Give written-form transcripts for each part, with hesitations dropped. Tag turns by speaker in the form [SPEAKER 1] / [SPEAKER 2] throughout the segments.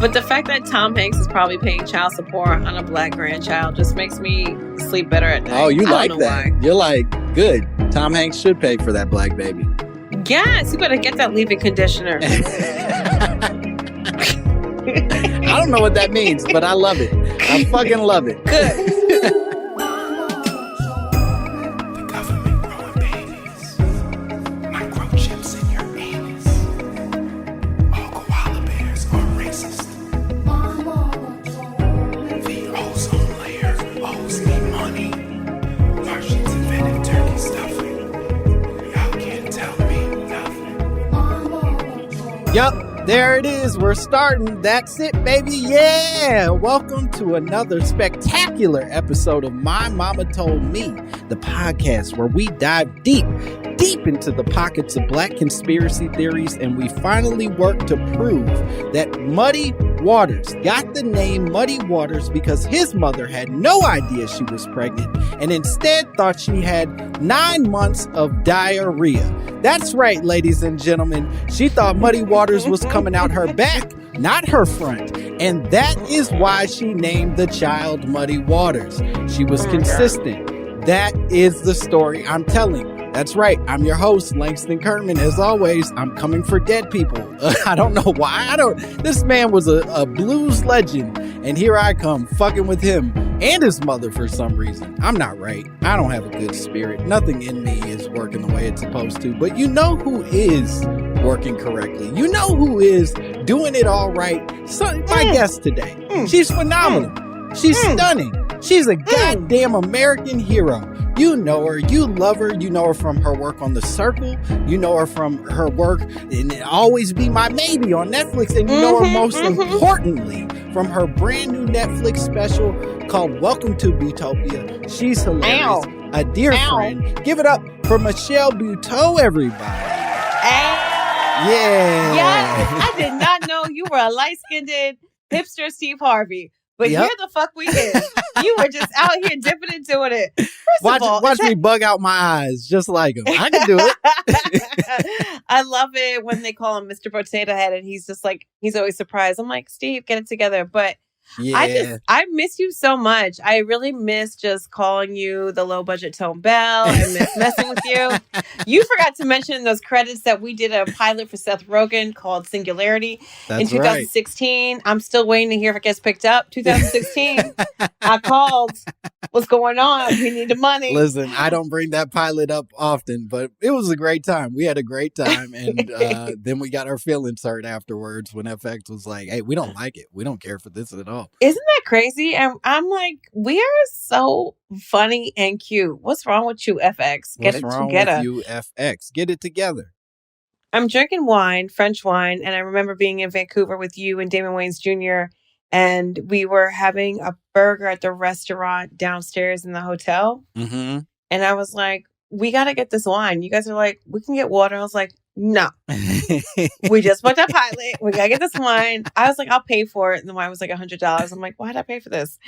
[SPEAKER 1] But the fact that Tom Hanks is probably paying child support on a black grandchild just makes me sleep better at night.
[SPEAKER 2] Oh, you like that?
[SPEAKER 1] Why.
[SPEAKER 2] You're like, good. Tom Hanks should pay for that black baby.
[SPEAKER 1] Yes, you better get that leave-in conditioner.
[SPEAKER 2] I don't know what that means, but I love it. I fucking love it.
[SPEAKER 1] Good.
[SPEAKER 2] Yup, there it is. We're starting. That's it, baby. Yeah. Welcome to another spectacular episode of My Mama Told Me, the podcast where we dive deep into the pockets of black conspiracy theories, and we finally work to prove that Muddy Waters got the name Muddy Waters because his mother had no idea she was pregnant and instead thought she had 9 months of diarrhea. That's right, ladies and gentlemen. She thought Muddy Waters was coming out her back, not her front. And that is why she named the child Muddy Waters. She was consistent. That is the story I'm telling. That's right. I'm your host, Langston Kerman. As always, I'm coming for dead people. I don't know why. This man was a blues legend, and here I come fucking with him and his mother for some reason. I'm not right. I don't have a good spirit. Nothing in me is working the way it's supposed to. But you know who is working correctly? You know who is doing it all right? So, my guest today. She's phenomenal. She's stunning. She's a goddamn American hero. You know her, you love her, you know her from her work on The Circle, you know her from her work in Always Be My Maybe on Netflix, and you know her most importantly from her brand new Netflix special called Welcome to Buteaupia. She's hilarious, a dear friend. Give it up for Michelle Buteau, everybody. Yeah.
[SPEAKER 1] Yes, I did not know you were a light-skinned hipster Steve Harvey. But here the fuck we is. You were just out here dipping and doing it.
[SPEAKER 2] Watch me bug out my eyes just like him. I can do it.
[SPEAKER 1] I love it when they call him Mr. Potato Head and he's just like, he's always surprised. I'm like, Steve, get it together. But I miss you so much. I really miss just calling you the low budget Tone Bell. I miss messing with you. You forgot to mention in those credits that we did a pilot for Seth Rogen called Singularity in 2016. Right. I'm still waiting to hear if it gets picked up. 2016. I called. What's going on? We need the money.
[SPEAKER 2] Listen, I don't bring that pilot up often, but it was a great time. We had a great time. And then we got our feelings hurt afterwards when FX was like, hey, we don't like it. We don't care for this at all.
[SPEAKER 1] Isn't that crazy? And I'm like, we are so funny and cute. What's wrong with you, FX?
[SPEAKER 2] What's wrong with you, FX? Get it together.
[SPEAKER 1] I'm drinking wine, French wine, and I remember being in Vancouver with you and Damon Wayans Jr., and we were having a burger at the restaurant downstairs in the hotel. Mm-hmm. And I was like, we got to get this wine. You guys are like, we can get water. I was like, no. We just booked a pilot. We got to get this wine. I was like, I'll pay for it. And the wine was like $100. I'm like, why'd I pay for this?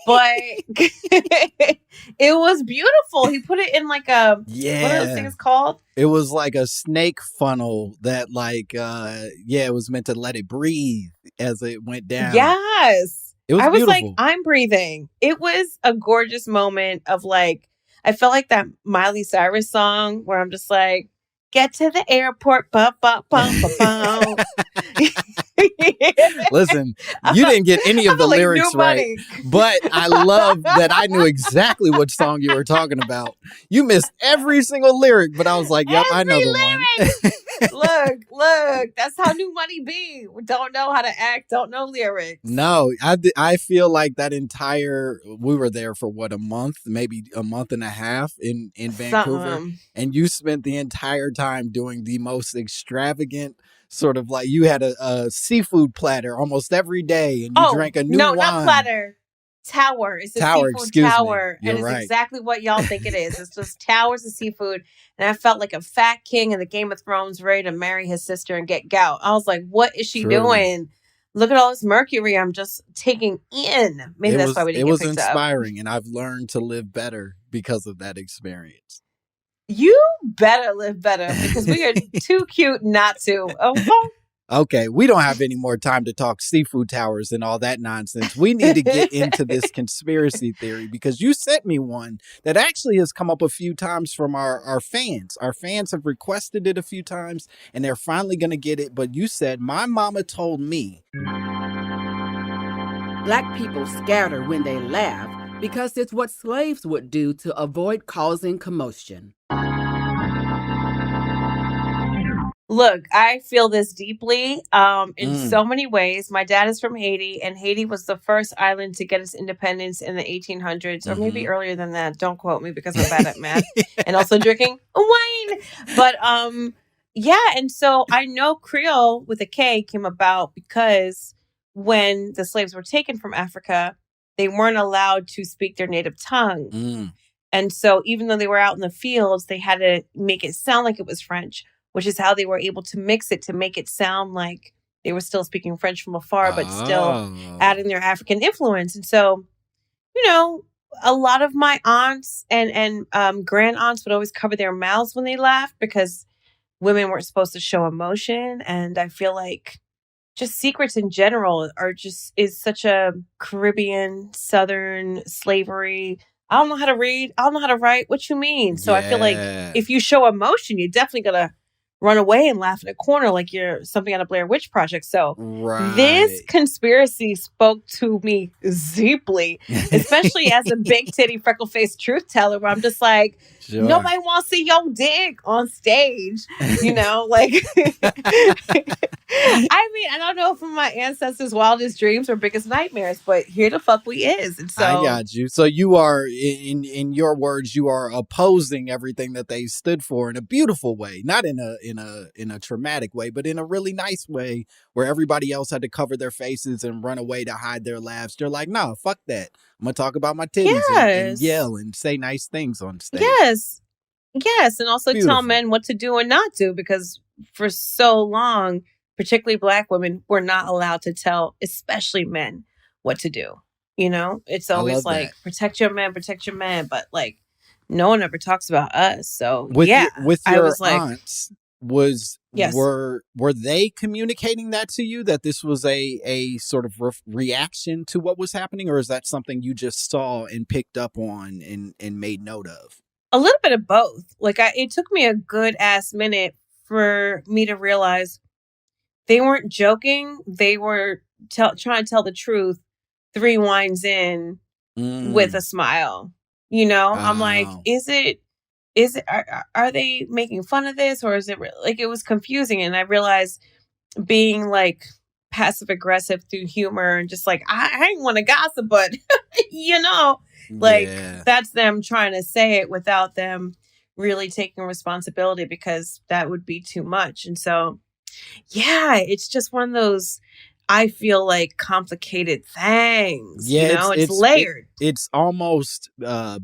[SPEAKER 1] But it was beautiful. He put it in like a, what are those things called?
[SPEAKER 2] It was like a snake funnel that it was meant to let it breathe as it went down.
[SPEAKER 1] Yes.
[SPEAKER 2] It was
[SPEAKER 1] beautiful.
[SPEAKER 2] Like,
[SPEAKER 1] I'm breathing. It was a gorgeous moment of like, I felt like that Miley Cyrus song where I'm just like, get to the airport,
[SPEAKER 2] Listen, you didn't get any of the lyrics right, but I love that I knew exactly which song you were talking about. You missed every single lyric, but I was like, yep, I know the one.
[SPEAKER 1] Look, that's how new money be. We don't know how to act, don't know lyrics.
[SPEAKER 2] No, I feel like that we were there for a month, maybe a month and a half in Vancouver. And you spent the entire time doing the most extravagant sort of like, you had a seafood platter almost every day and you drank a new wine. No, not
[SPEAKER 1] platter. Tower. It's a seafood tower. And it's
[SPEAKER 2] right.
[SPEAKER 1] Exactly what y'all think it is. It's just towers of seafood. And I felt like a fat king in the Game of Thrones ready to marry his sister and get gout. I was like, what is she doing? Look at all this mercury I'm just taking in. Maybe that's why we didn't get picked up. It was inspiring,
[SPEAKER 2] and I've learned to live better because of that experience.
[SPEAKER 1] You better live better because we are too cute not to. Oh,
[SPEAKER 2] Okay, we don't have any more time to talk seafood towers and all that nonsense. We need to get into this conspiracy theory because you sent me one that actually has come up a few times from our fans. Our fans have requested it a few times and they're finally going to get it. But you said, my mama told me.
[SPEAKER 3] Black people scatter when they laugh because it's what slaves would do to avoid causing commotion.
[SPEAKER 1] Look, I feel this deeply in so many ways. My dad is from Haiti, and Haiti was the first island to get its independence in the 1800s, or maybe earlier than that. Don't quote me because I'm bad at math and also drinking wine. But yeah, and so I know Creole with a K came about because when the slaves were taken from Africa, they weren't allowed to speak their native tongue. And so even though they were out in the fields, they had to make it sound like it was French, which is how they were able to mix it to make it sound like they were still speaking French from afar, but still adding their African influence. And so, you know, a lot of my aunts and grand aunts would always cover their mouths when they laughed because women weren't supposed to show emotion. And I feel like just secrets in general is such a Caribbean, Southern slavery. I don't know how to read. I don't know how to write. What you mean? So I feel like if you show emotion, you're definitely going to run away and laugh in a corner like you're something on a Blair Witch Project. So this conspiracy spoke to me deeply, especially as a big titty, freckle-faced truth teller, where I'm just like, nobody wants to see your dick on stage, you know? Like, I mean, I don't know if my ancestors' wildest dreams or biggest nightmares, but here the fuck we is. And so
[SPEAKER 2] I got you. So you are, in your words, you are opposing everything that they stood for in a beautiful way, not in a traumatic way, but in a really nice way where everybody else had to cover their faces and run away to hide their laughs. They're like, no, fuck that. I'm going to talk about my titties and yell and say nice things on stage.
[SPEAKER 1] Yes. And also tell men what to do and not do, because for so long, particularly Black women, were not allowed to tell, especially men, what to do. You know, it's always like, protect your men. But like, no one ever talks about us. So
[SPEAKER 2] with your
[SPEAKER 1] aunts,
[SPEAKER 2] aunts, were they communicating that to you, that this was a sort of reaction to what was happening, or is that something you just saw and picked up on and made note of?
[SPEAKER 1] A little bit of both. Like it took me a good ass minute for me to realize they weren't joking. They were trying to tell the truth 3 wines in with a smile. You know, I'm like, are they making fun of this, or is it like, it was confusing? And I realized being like passive aggressive through humor and just like, I ain't want to gossip, but you know, like that's them trying to say it without them really taking responsibility, because that would be too much. And so, yeah, it's just one of those, I feel like, complicated things.
[SPEAKER 2] Yeah,
[SPEAKER 1] you know, it's layered.
[SPEAKER 2] It's almost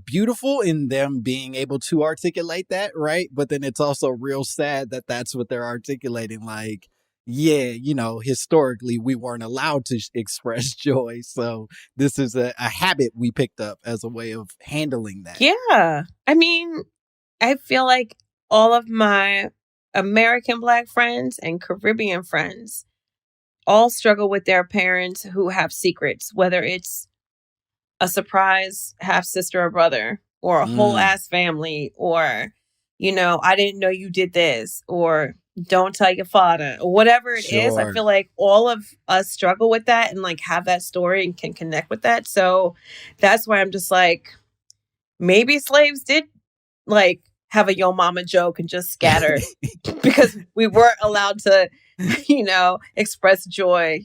[SPEAKER 2] beautiful in them being able to articulate that, right? But then it's also real sad that that's what they're articulating. Like, yeah, you know, historically we weren't allowed to express joy, so this is a habit we picked up as a way of handling that.
[SPEAKER 1] Yeah, I mean, I feel like all of my American Black friends and Caribbean friends all struggle with their parents who have secrets, whether it's a surprise half sister or brother, or a whole ass family, or, you know, I didn't know you did this, or don't tell your father, or whatever it is. I feel like all of us struggle with that and like have that story and can connect with that. So that's why I'm just like, maybe slaves did like have a yo mama joke and just scatter because we weren't allowed to, you know, express joy.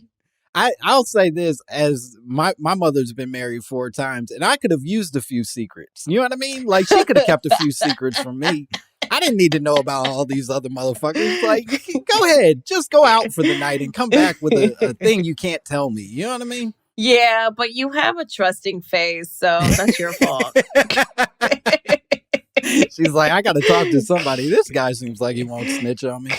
[SPEAKER 2] I'll say this, as my mother's been married 4 times, and I could have used a few secrets. You know what I mean? Like, she could have kept a few secrets from me. I didn't need to know about all these other motherfuckers. Like, go ahead, just go out for the night and come back with a thing you can't tell me. You know what I mean?
[SPEAKER 1] Yeah, but you have a trusting face, so that's your fault.
[SPEAKER 2] She's like, I got to talk to somebody. This guy seems like he won't snitch on me.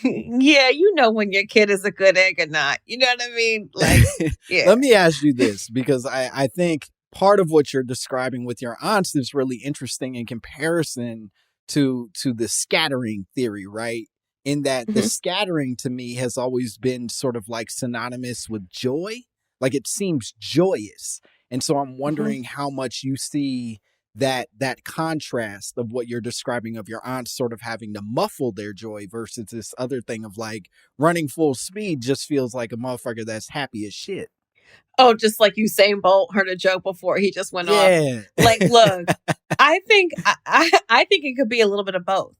[SPEAKER 1] Yeah, you know when your kid is a good egg or not. You know what I mean? Like, yeah.
[SPEAKER 2] Let me ask you this, because I think part of what you're describing with your aunts is really interesting in comparison to the scattering theory, right? in that the scattering to me has always been sort of like synonymous with joy. Like it seems joyous. And so I'm wondering how much you see that contrast of what you're describing of your aunt sort of having to muffle their joy versus this other thing of like running full speed just feels like a motherfucker that's happy as shit.
[SPEAKER 1] Oh, just like Usain Bolt heard a joke before he just went off. Like, look, I think it could be a little bit of both.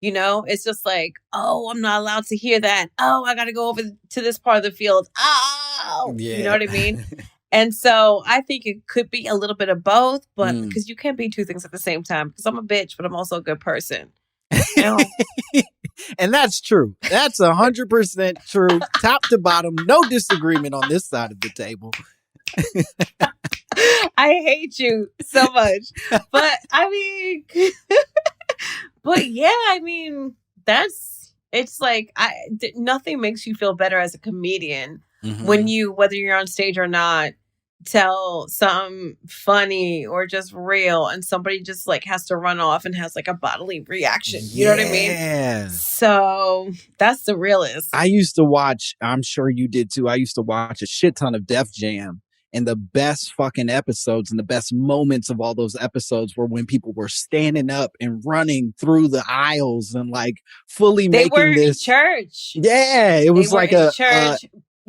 [SPEAKER 1] You know, it's just like, oh, I'm not allowed to hear that. Oh, I got to go over to this part of the field. Oh, you know what I mean? And so I think it could be a little bit of both, but because you can't be two things at the same time. Because I'm a bitch, but I'm also a good person. You know?
[SPEAKER 2] And that's true. That's 100% true. Top to bottom, no disagreement on this side of the table.
[SPEAKER 1] I hate you so much. But I mean, but yeah, I mean, it's like, nothing makes you feel better as a comedian when you, whether you're on stage or not, tell something funny or just real and somebody just like has to run off and has like a bodily reaction. You know what I mean? So that's the realest.
[SPEAKER 2] I used to watch, I'm sure you did too, I used to watch a shit ton of Def Jam. And the best fucking episodes and the best moments of all those episodes were when people were standing up and running through the aisles and like fully making this
[SPEAKER 1] church.
[SPEAKER 2] Yeah, it was like a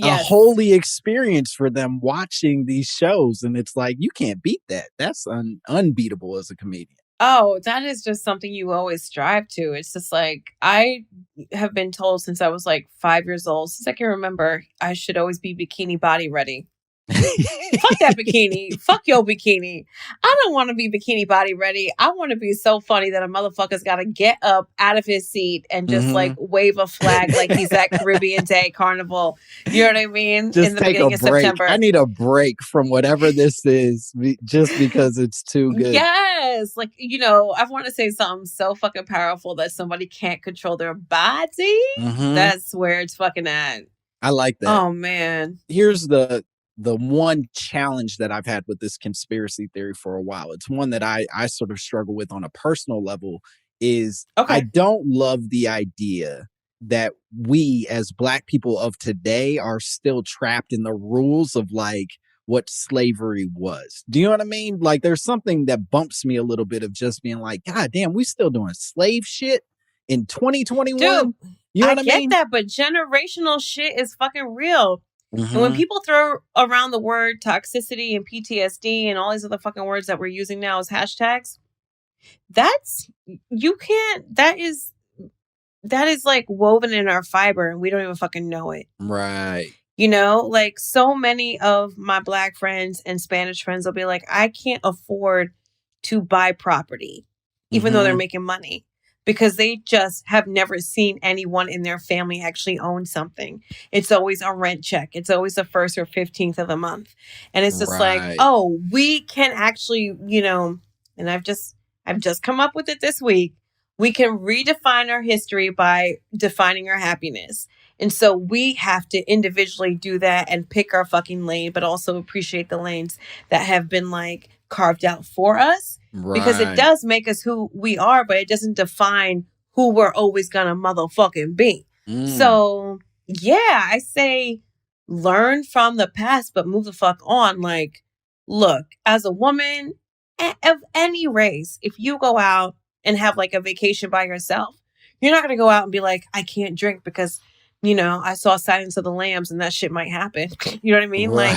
[SPEAKER 2] holy experience for them watching these shows. And it's like, you can't beat that. That's unbeatable as a comedian.
[SPEAKER 1] Oh, that is just something you always strive to. It's just like, I have been told since I was like 5 years old, since I can remember, I should always be bikini body ready. Fuck that bikini. Fuck your bikini. I don't want to be bikini body ready. I want to be so funny that a motherfucker's got to get up out of his seat and just like wave a flag like he's at Caribbean Day Carnival. You know what I mean?
[SPEAKER 2] Just
[SPEAKER 1] in the beginning of September.
[SPEAKER 2] I need a break from whatever this is just because it's too good.
[SPEAKER 1] Yes. Like, you know, I want to say something so fucking powerful that somebody can't control their body. That's where it's fucking at.
[SPEAKER 2] I like that.
[SPEAKER 1] Oh, man.
[SPEAKER 2] Here's the one challenge that I've had with this conspiracy theory for a while. It's one that I sort of struggle with on a personal level is I don't love the idea that we as Black people of today are still trapped in the rules of like what slavery was. Do you know what I mean? Like there's something that bumps me a little bit of just being like, God damn, we still doing slave shit in 2021.
[SPEAKER 1] Dude,
[SPEAKER 2] you know what I mean?
[SPEAKER 1] I get that, but generational shit is fucking real. And when people throw around the word toxicity and PTSD and all these other fucking words that we're using now as hashtags, that is like woven in our fiber and we don't even fucking know it.
[SPEAKER 2] Right.
[SPEAKER 1] You know, like so many of my Black friends and Spanish friends will be like, I can't afford to buy property, even though they're making money. Because they just have never seen anyone in their family actually own something. It's always a rent check. It's always the 1st or 15th of the month. And it's just like, oh, we can actually, you know, and I've just come up with it this week. We can redefine our history by defining our happiness. And so we have to individually do that and pick our fucking lane, but also appreciate the lanes that have been like carved out for us. Because it does make us who we are, but it doesn't define who we're always gonna motherfucking be. So, yeah, I say learn from the past, but move the fuck on. Like, look, as a woman of any race, if you go out and have like a vacation by yourself, you're not gonna go out and be like, I can't drink because, you know, I saw Silence of the Lambs and that shit might happen. You know what I mean? Like,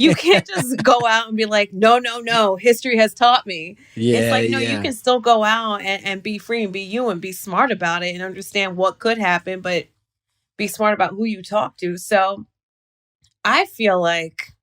[SPEAKER 1] you can't just go out and be like, no, history has taught me.
[SPEAKER 2] Yeah,
[SPEAKER 1] it's like, no, you can still go out and be free and be you and be smart about it and understand what could happen, but be smart about who you talk to. So I feel like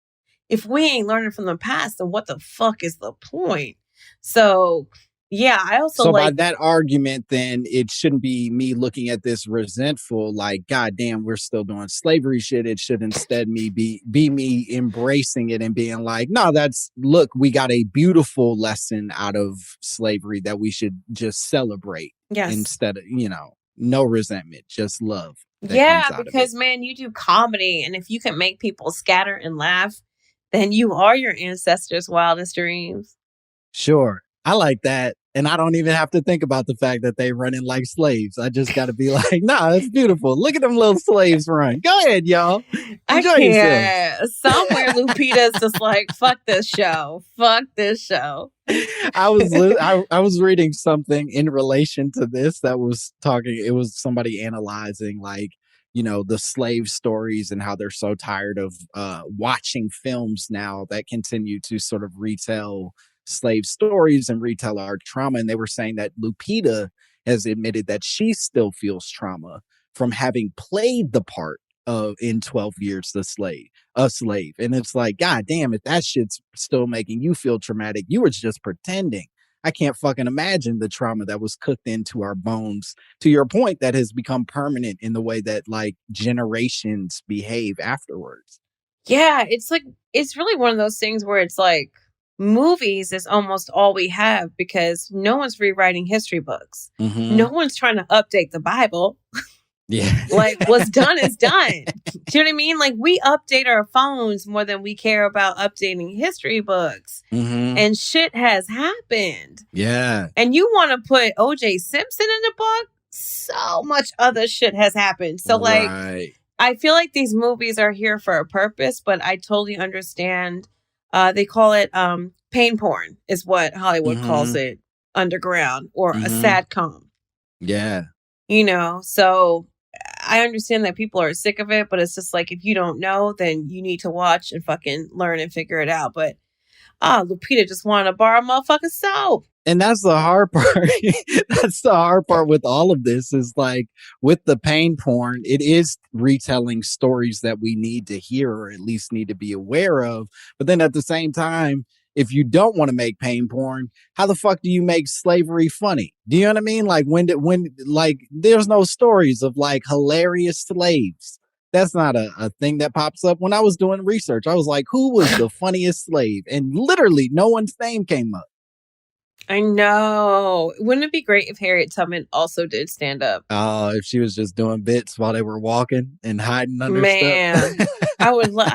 [SPEAKER 1] if we ain't learning from the past, then what the fuck is the point? So yeah, I also
[SPEAKER 2] so by that argument, then it shouldn't be me looking at this resentful, like, God damn, we're still doing slavery shit. It should instead be me embracing it and being like, no, look, we got a beautiful lesson out of slavery that we should just celebrate.
[SPEAKER 1] Yes.
[SPEAKER 2] Instead of, you know, no resentment, just love.
[SPEAKER 1] Yeah, because man, you do comedy, and if you can make people scatter and laugh, then you are your ancestors' wildest dreams.
[SPEAKER 2] Sure. I like that. And I don't even have to think about the fact that they running like slaves. I just got to be like, nah, it's beautiful. Look at them little slaves run. Go ahead, y'all. Enjoy yourselves.
[SPEAKER 1] Somewhere Lupita's just like, fuck this show. Fuck this show.
[SPEAKER 2] I was reading something in relation to this that was talking. It was somebody analyzing like, you know, the slave stories and how they're so tired of watching films now that continue to sort of retell slave stories and retell our trauma. And they were saying that Lupita has admitted that she still feels trauma from having played the part of in 12 Years a slave. And it's like, God damn, if that shit's still making you feel traumatic, you were just pretending. I can't fucking imagine the trauma that was cooked into our bones, to your point, that has become permanent in the way that like generations behave afterwards.
[SPEAKER 1] Yeah, it's really one of those things where it's like movies is almost all we have because no one's rewriting history books.
[SPEAKER 2] Mm-hmm.
[SPEAKER 1] No one's trying to update the Bible.
[SPEAKER 2] Yeah.
[SPEAKER 1] Like what's done is done. Do you know what I mean? Like we update our phones more than we care about updating history books.
[SPEAKER 2] Mm-hmm.
[SPEAKER 1] And shit has happened.
[SPEAKER 2] Yeah.
[SPEAKER 1] And you want to put O.J. Simpson in the book? So much other shit has happened. So like,
[SPEAKER 2] right.
[SPEAKER 1] I feel like these movies are here for a purpose, but I totally understand. They call it pain porn is what Hollywood calls it, underground, or a sadcom.
[SPEAKER 2] Yeah.
[SPEAKER 1] You know, so I understand that people are sick of it, but it's just like, if you don't know, then you need to watch and fucking learn and figure it out. But Lupita just wanted to borrow motherfucking soap.
[SPEAKER 2] And that's the hard part. That's the hard part with all of this is like with the pain porn, it is retelling stories that we need to hear or at least need to be aware of. But then at the same time, if you don't want to make pain porn, how the fuck do you make slavery funny? Do you know what I mean? Like when like there's no stories of like hilarious slaves. That's not a thing that pops up. When I was doing research, I was like, who was the funniest slave? And literally no one's name came up.
[SPEAKER 1] I know. Wouldn't it be great if Harriet Tubman also did stand up?
[SPEAKER 2] Oh, if she was just doing bits while they were walking and hiding under
[SPEAKER 1] stuff. I would love.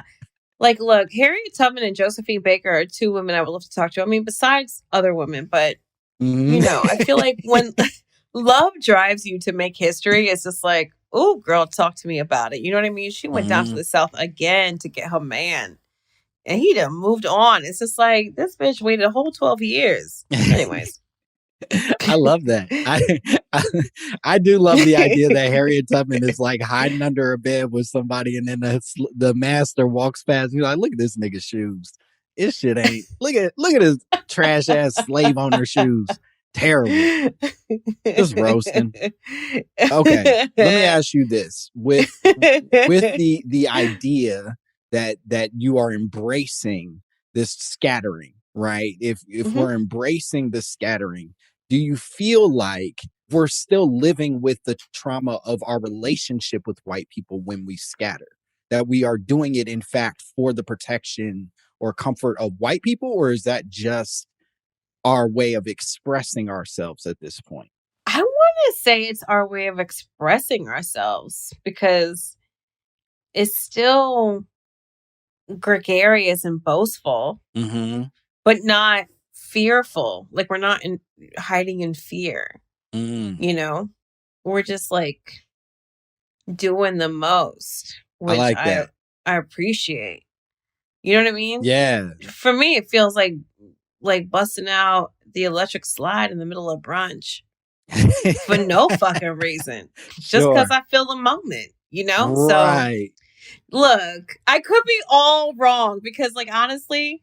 [SPEAKER 1] Like, look, Harriet Tubman and Josephine Baker are two women I would love to talk to. I mean, besides other women, but you know, I feel like when love drives you to make history, it's just like, oh, girl, talk to me about it. You know what I mean? She went down to the South again to get her man. And he done moved on. It's just like, this bitch waited a whole 12 years. Anyways.
[SPEAKER 2] I love that. I do love the idea that Harriet Tubman is like hiding under a bed with somebody, and then the master walks past. You're like, look at this nigga's shoes. This shit ain't. Look at his trash ass slave owner shoes. Terrible. Just roasting. Okay, let me ask you this: with the idea that you are embracing this scattering, right? If we're embracing the scattering, do you feel like we're still living with the trauma of our relationship with white people when we scatter? That we are doing it, in fact, for the protection or comfort of white people? Or is that just our way of expressing ourselves at this point?
[SPEAKER 1] I want to say it's our way of expressing ourselves because it's still gregarious and boastful, but not fearful. Like we're not hiding in fear. You know, we're just like doing the most, which I like that. I appreciate. You know what I mean?
[SPEAKER 2] Yeah.
[SPEAKER 1] For me, it feels like busting out the electric slide in the middle of brunch for no fucking reason, just because I feel the moment. You know,
[SPEAKER 2] right.
[SPEAKER 1] So look, I could be all wrong because, like, honestly,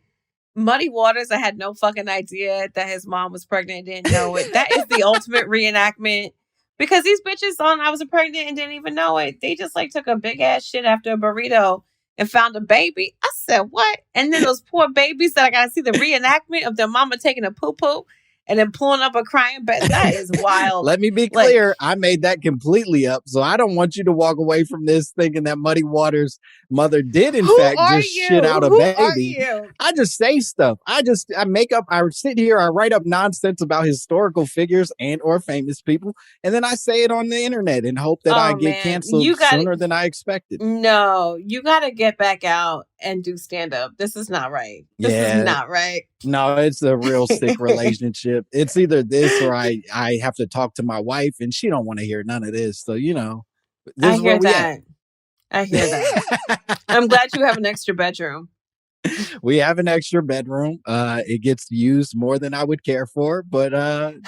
[SPEAKER 1] Muddy Waters, I had no fucking idea that his mom was pregnant and didn't know it. That is the ultimate reenactment because these bitches I was pregnant and didn't even know it. They just like took a big ass shit after a burrito and found a baby. I said, what? And then those poor babies that I got to see the reenactment of their mama taking a poo-poo and then pulling up a crying baby. That is wild.
[SPEAKER 2] Let me be clear. I made that completely up. So I don't want you to walk away from this thinking that Muddy Waters' mother did, in fact, just shit out a baby. I just say stuff. I make up, I sit here, I write up nonsense about historical figures and or famous people. And then I say it on the internet and hope that I get canceled sooner than I expected.
[SPEAKER 1] No, you got to get back out and do stand up. This is not right. This is not right.
[SPEAKER 2] No, it's a real sick relationship. It's either this or I have to talk to my wife and she don't want to hear none of this. So, this is where we at.
[SPEAKER 1] I hear that. I'm glad you have an extra bedroom.
[SPEAKER 2] We have an extra bedroom. It gets used more than I would care for, but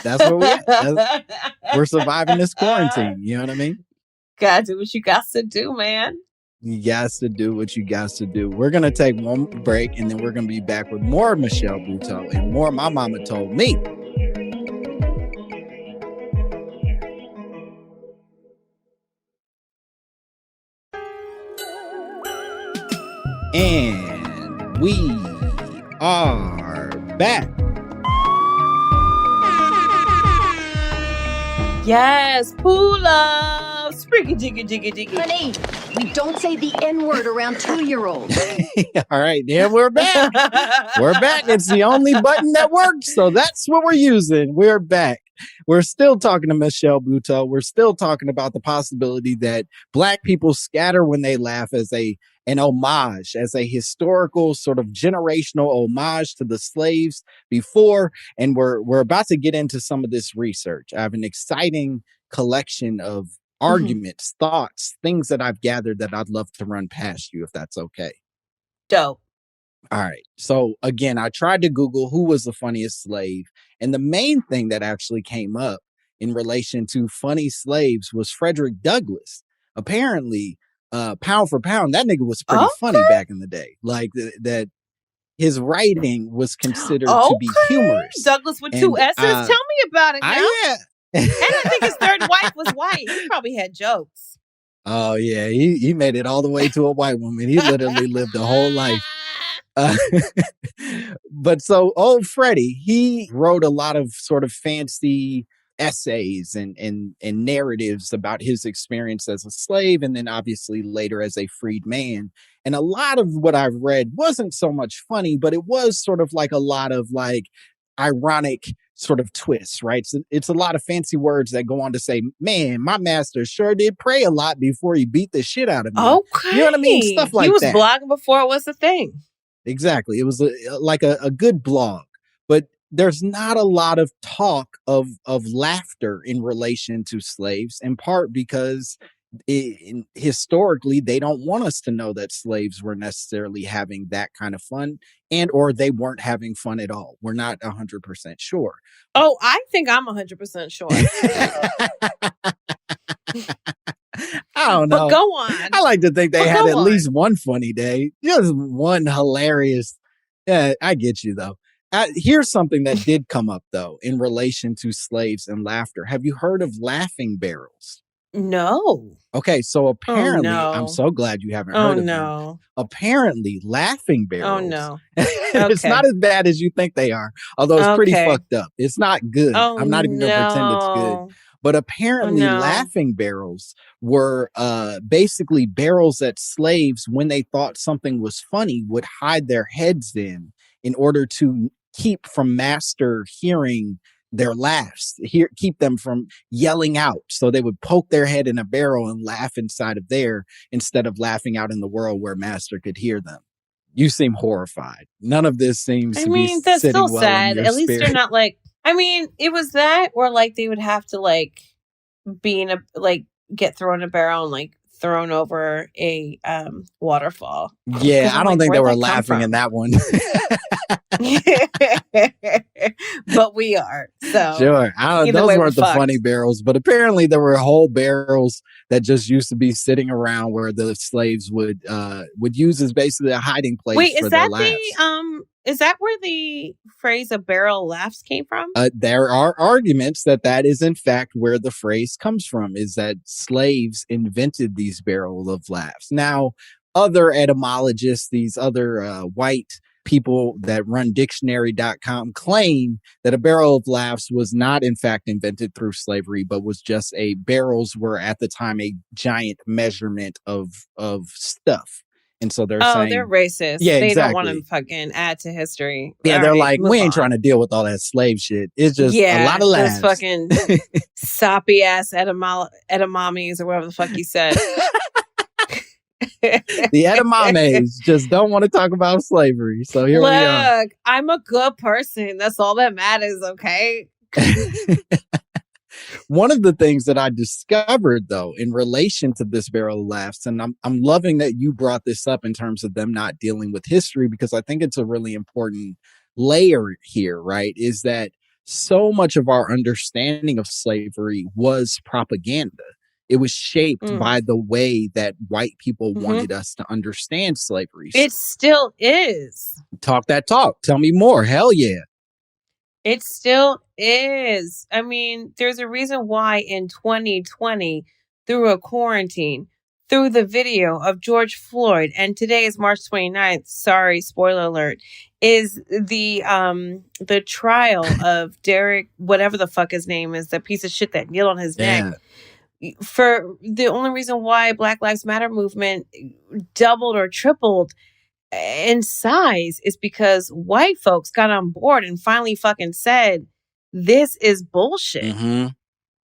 [SPEAKER 2] that's where we at. We're surviving this quarantine. You know what I mean?
[SPEAKER 1] Gotta do what you got to do, man.
[SPEAKER 2] You got to do what you got to do. We're going to take one break and then we're going to be back with more Michelle Buteau and more My Mama Told Me. And we are back.
[SPEAKER 1] Yes, pull up. Spriggy diggy diggy diggy.
[SPEAKER 4] Honey, we don't say the N-word around 2-year-olds.
[SPEAKER 2] All right, yeah, we're back. We're back. It's the only button that works, so that's what we're using. We're back. We're still talking to Michelle Buteau. We're still talking about the possibility that Black people scatter when they laugh as an homage, as a historical sort of generational homage to the slaves before. And we're about to get into some of this research. I have an exciting collection of arguments, thoughts, things that I've gathered that I'd love to run past you, if that's okay.
[SPEAKER 1] Dope.
[SPEAKER 2] All right. So again, I tried to Google who was the funniest slave. And the main thing that actually came up in relation to funny slaves was Frederick Douglass. Apparently, pound for pound, that nigga was pretty funny back in the day. Like that his writing was considered to be humorous.
[SPEAKER 1] Douglas with two S's. Tell me about it now. And I think his third wife was white. He probably had jokes.
[SPEAKER 2] Oh, yeah. He made it all the way to a white woman. He literally lived a whole life. But so old Freddie, he wrote a lot of sort of fancy essays and narratives about his experience as a slave, and then obviously later as a freed man. And a lot of what I've read wasn't so much funny, but it was sort of like a lot of like ironic sort of twists, right? So it's a lot of fancy words that go on to say, man, my master sure did pray a lot before he beat the shit out of me.
[SPEAKER 1] Okay.
[SPEAKER 2] You know what I mean? Stuff like that.
[SPEAKER 1] He was blogging before it was a thing.
[SPEAKER 2] Exactly. It was like a good blog, but there's not a lot of talk of laughter in relation to slaves, in part because historically they don't want us to know that slaves were necessarily having that kind of fun, and or they weren't having fun at all. We're not 100% sure.
[SPEAKER 1] Oh, I think I'm 100% sure.
[SPEAKER 2] I don't know.
[SPEAKER 1] But go on.
[SPEAKER 2] I like to think they had at least one funny day. Just one hilarious. Yeah, I get you though. Here's something that did come up though in relation to slaves and laughter. Have you heard of laughing barrels?
[SPEAKER 1] No.
[SPEAKER 2] Okay, so apparently, I'm so glad you haven't heard of them. Apparently, laughing barrels.
[SPEAKER 1] Oh no.
[SPEAKER 2] It's not as bad as you think they are, although it's pretty fucked up. It's not good. I'm not even gonna pretend it's good. But apparently laughing barrels were basically barrels that slaves, when they thought something was funny, would hide their heads in order to keep from master hearing their laughs, keep them from yelling out. So they would poke their head in a barrel and laugh inside of there instead of laughing out in the world where master could hear them. You seem horrified. None of this seems to be
[SPEAKER 1] that's
[SPEAKER 2] sitting
[SPEAKER 1] still
[SPEAKER 2] well
[SPEAKER 1] sad.
[SPEAKER 2] in your
[SPEAKER 1] At least
[SPEAKER 2] spirit.
[SPEAKER 1] they're not like, I mean, it was that, or like they would have to like be in a, like get thrown in a barrel and like thrown over a waterfall.
[SPEAKER 2] Yeah, I don't think they were laughing in that one.
[SPEAKER 1] But we are. So
[SPEAKER 2] sure. Those weren't the funny barrels, but apparently there were whole barrels that just used to be sitting around where the slaves would use as basically a hiding place.
[SPEAKER 1] Wait,
[SPEAKER 2] for their laughs.
[SPEAKER 1] Is that where the phrase "a barrel laughs" came from?
[SPEAKER 2] There are arguments that is in fact where the phrase comes from, is that slaves invented these barrel of laughs. Now, other etymologists, these other white people that run dictionary.com claim that a barrel of laughs was not in fact invented through slavery, but was just barrels were at the time a giant measurement of stuff. And so they're saying,
[SPEAKER 1] they're racist.
[SPEAKER 2] Yeah,
[SPEAKER 1] they
[SPEAKER 2] exactly.
[SPEAKER 1] don't want to fucking add to history.
[SPEAKER 2] Yeah, they're like, we ain't trying to deal with all that slave shit. It's just a lot of laughs.
[SPEAKER 1] Those fucking soppy ass edamamies or whatever the fuck you said.
[SPEAKER 2] The edamames just don't want to talk about slavery. So here we are.
[SPEAKER 1] Look, I'm a good person. That's all that matters, okay?
[SPEAKER 2] One of the things that I discovered, though, in relation to this barrel of laughs, and I'm loving that you brought this up in terms of them not dealing with history, because I think it's a really important layer here, right? Is that so much of our understanding of slavery was propaganda. It was shaped by the way that white people wanted us to understand slavery.
[SPEAKER 1] It still is.
[SPEAKER 2] Talk that talk. Tell me more. Hell yeah.
[SPEAKER 1] It still is. I mean, there's a reason why in 2020, through a quarantine, through the video of George Floyd, and today is March 29th, sorry, spoiler alert, is the trial of Derek, whatever the fuck his name is, the piece of shit that kneeled on his neck. For the only reason why Black Lives Matter movement doubled or tripled in size is because white folks got on board and finally fucking said, this is bullshit.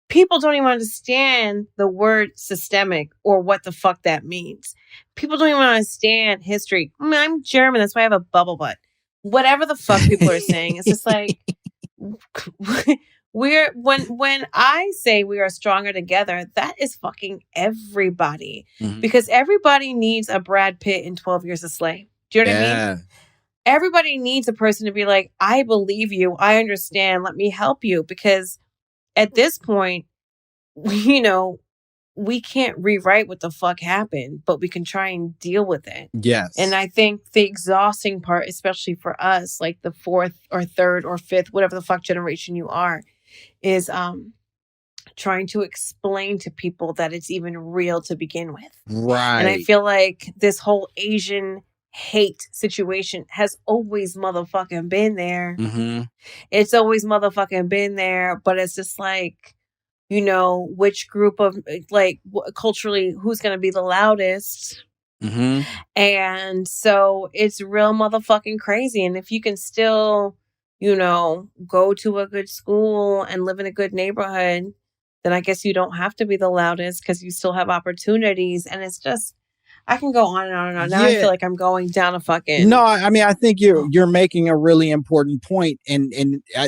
[SPEAKER 1] People don't even understand the word systemic or what the fuck that means. People don't even understand history. I mean, I'm German, that's why I have a bubble butt. Whatever the fuck people are saying, it's just like, when I say we are stronger together, that is fucking everybody. Because everybody needs a Brad Pitt in 12 Years a Slave. Do you know what I mean? Everybody needs a person to be like, I believe you. I understand. Let me help you. Because at this point, you know, we can't rewrite what the fuck happened, but we can try and deal with it.
[SPEAKER 2] Yes.
[SPEAKER 1] And I think the exhausting part, especially for us, like the fourth or third or fifth, whatever the fuck generation you are, is trying to explain to people that it's even real to begin with.
[SPEAKER 2] Right.
[SPEAKER 1] And I feel like this whole Asian hate situation has always motherfucking been there. It's always motherfucking been there, but it's just like, you know, which group of, like, culturally, who's going to be the loudest? And so it's real motherfucking crazy. And if you can still, you know, go to a good school and live in a good neighborhood, then I guess you don't have to be the loudest because you still have opportunities. And it's just, I can go on and on and on. Now I feel like I'm going down a fucking...
[SPEAKER 2] No, I mean, I think you're making a really important point, and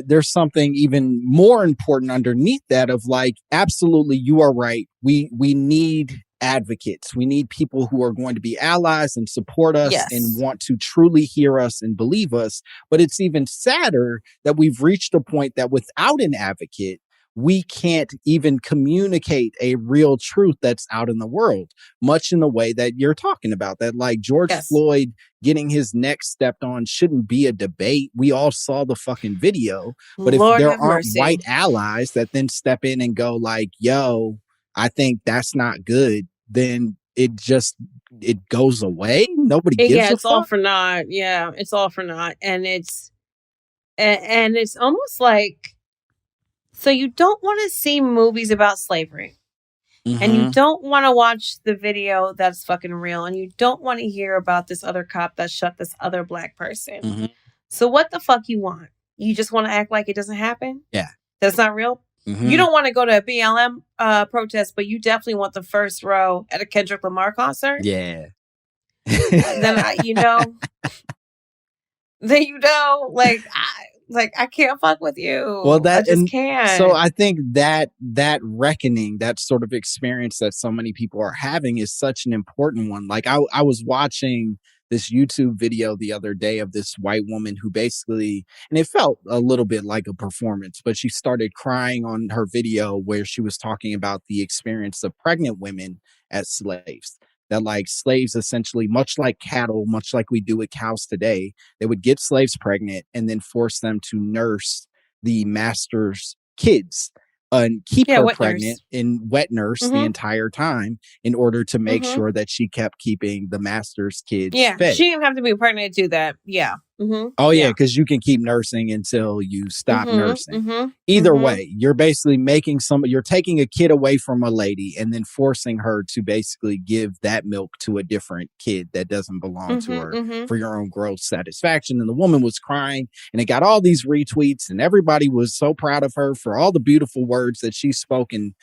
[SPEAKER 2] there's something even more important underneath that of like, absolutely, you are right. We need advocates. We need people who are going to be allies and support us and want to truly hear us and believe us. But it's even sadder that we've reached a point that without an advocate, we can't even communicate a real truth that's out in the world, much in the way that you're talking about, that like George Floyd getting his neck stepped on shouldn't be a debate. We all saw the fucking video, but
[SPEAKER 1] Lord
[SPEAKER 2] if there
[SPEAKER 1] have
[SPEAKER 2] aren't
[SPEAKER 1] mercy.
[SPEAKER 2] white allies that then step in and go like, yo, I think that's not good, then it goes away. Nobody gives a fuck.
[SPEAKER 1] It's all for naught. Yeah, it's all for naught. And it's almost like, so you don't want to see movies about slavery. And you don't want to watch the video that's fucking real. And you don't want to hear about this other cop that shot this other black person. So what the fuck you want? You just want to act like it doesn't happen?
[SPEAKER 2] Yeah.
[SPEAKER 1] That's not real? You don't want to go to a BLM protest, but you definitely want the first row at a Kendrick Lamar concert?
[SPEAKER 2] Yeah.
[SPEAKER 1] Then I can't fuck with you.
[SPEAKER 2] Well,
[SPEAKER 1] I just can't.
[SPEAKER 2] So I think that reckoning, that sort of experience that so many people are having is such an important one. Like I was watching this YouTube video the other day of this white woman who basically, and it felt a little bit like a performance, but she started crying on her video where she was talking about the experience of pregnant women as slaves. That like slaves essentially, much like cattle, much like we do with cows today, they would get slaves pregnant and then force them to nurse the master's kids and keep her pregnant and wet nurse the entire time in order to make sure that she kept keeping the master's kids fed.
[SPEAKER 1] She didn't have to be pregnant to do that. Yeah.
[SPEAKER 2] Oh, yeah, because you can keep nursing until you stop nursing. Either way, you're basically you're taking a kid away from a lady and then forcing her to basically give that milk to a different kid that doesn't belong to her for your own gross satisfaction. And the woman was crying, and it got all these retweets, and everybody was so proud of her for all the beautiful words that she spoke in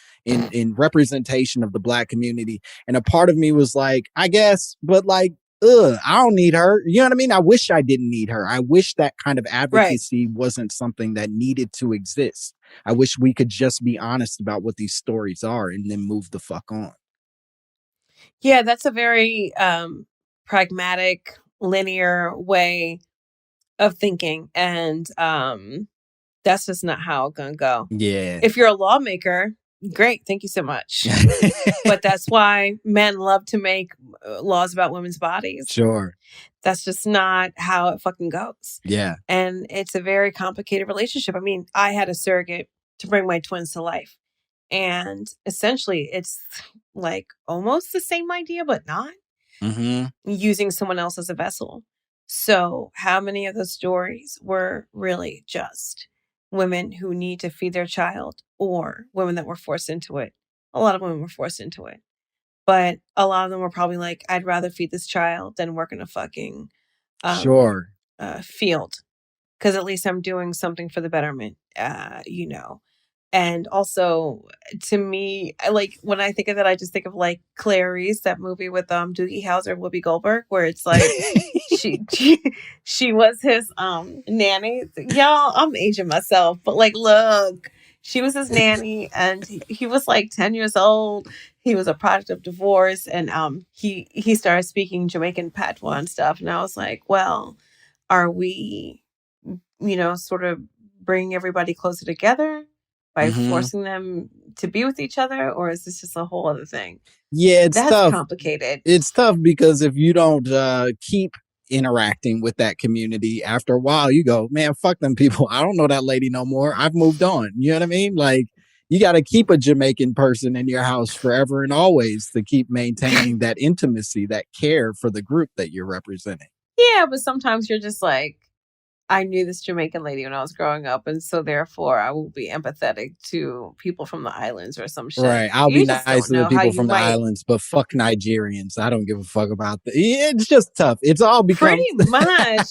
[SPEAKER 2] representation of the Black community. And a part of me was like, I guess, but like, I don't need her. You know what I mean? I wish I didn't need her. I wish that kind of advocacy wasn't something that needed to exist. I wish we could just be honest about what these stories are and then move the fuck on.
[SPEAKER 1] Yeah, that's a very pragmatic, linear way of thinking. And that's just not how it's going to go.
[SPEAKER 2] Yeah.
[SPEAKER 1] If you're a lawmaker, great. Thank you so much. But that's why men love to make laws about women's bodies.
[SPEAKER 2] Sure.
[SPEAKER 1] That's just not how it fucking goes.
[SPEAKER 2] Yeah.
[SPEAKER 1] And it's a very complicated relationship. I mean, I had a surrogate to bring my twins to life. And essentially, it's like almost the same idea, but not. Using someone else as a vessel. So how many of those stories were really just women who need to feed their child or women that were forced into it? A lot of women were forced into it. But a lot of them were probably like, I'd rather feed this child than work in a fucking field. Because at least I'm doing something for the betterment, you know. And also, to me, when I think of that, I just think of like Clarice, that movie with Doogie Howser and Whoopi Goldberg, where it's like she was his nanny. Y'all, I'm Asian myself, but like, look, she was his nanny, and he was like 10 years old. He was a product of divorce, and he started speaking Jamaican patois and stuff. And I was like, well, are we, sort of bringing everybody closer together by forcing them to be with each other, or is this just a whole other thing?
[SPEAKER 2] Yeah,
[SPEAKER 1] That's
[SPEAKER 2] tough.
[SPEAKER 1] Complicated.
[SPEAKER 2] It's tough because if you don't keep interacting with that community, after a while you go, man, fuck them people. I don't know that lady no more. I've moved on. You know what I mean? Like, you got to keep a Jamaican person in your house forever and always to keep maintaining that intimacy, that care for the group that you're representing.
[SPEAKER 1] Yeah, but sometimes you're just like, I knew this Jamaican lady when I was growing up, and so therefore I will be empathetic to people from the islands or some shit.
[SPEAKER 2] Right. I'll be nice to the people from the islands, but fuck Nigerians. I don't give a fuck about that. It's just tough. It's all become
[SPEAKER 1] pretty much.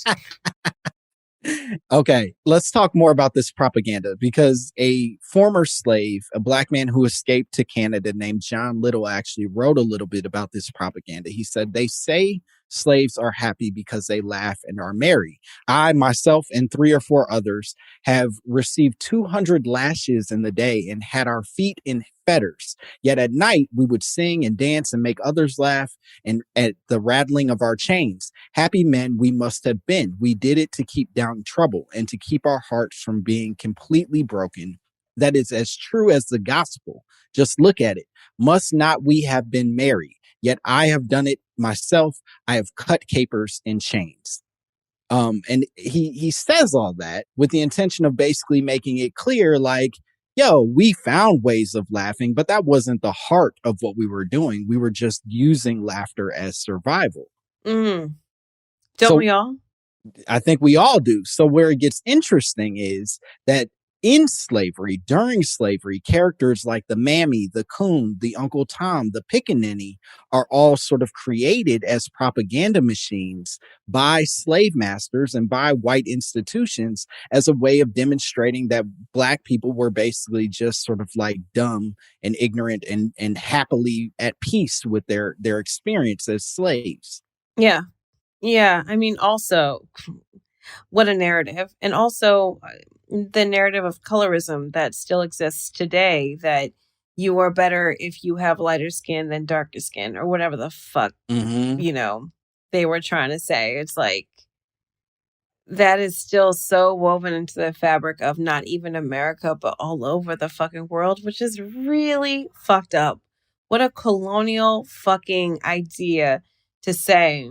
[SPEAKER 2] Okay, let's talk more about this propaganda, because a former slave, a Black man who escaped to Canada named John Little, actually wrote a little bit about this propaganda. He said, they say slaves are happy because they laugh and are merry. I, myself, and 3 or 4 others have received 200 lashes in the day and had our feet in fetters. Yet at night, we would sing and dance and make others laugh, and at the rattling of our chains. Happy men we must have been. We did it to keep down trouble and to keep our hearts from being completely broken. That is as true as the gospel. Just look at it. Must not we have been merry? Yet I have done it myself. I have cut capers in chains. And he says all that with the intention of basically making it clear, like, yo, we found ways of laughing, but that wasn't the heart of what we were doing. We were just using laughter as survival.
[SPEAKER 1] Don't we all?
[SPEAKER 2] I think we all do. So where it gets interesting is that in slavery, during slavery, characters like the Mammy, the Coon, the Uncle Tom, the Pickaninny are all sort of created as propaganda machines by slave masters and by white institutions as a way of demonstrating that Black people were basically just sort of like dumb and ignorant and happily at peace with their experience as slaves.
[SPEAKER 1] Yeah. Yeah. I mean, also, what a narrative. And also the narrative of colorism that still exists today, that you are better if you have lighter skin than darker skin, or whatever the fuck, they were trying to say. It's like, that is still so woven into the fabric of not even America, but all over the fucking world, which is really fucked up. What a colonial fucking idea to say,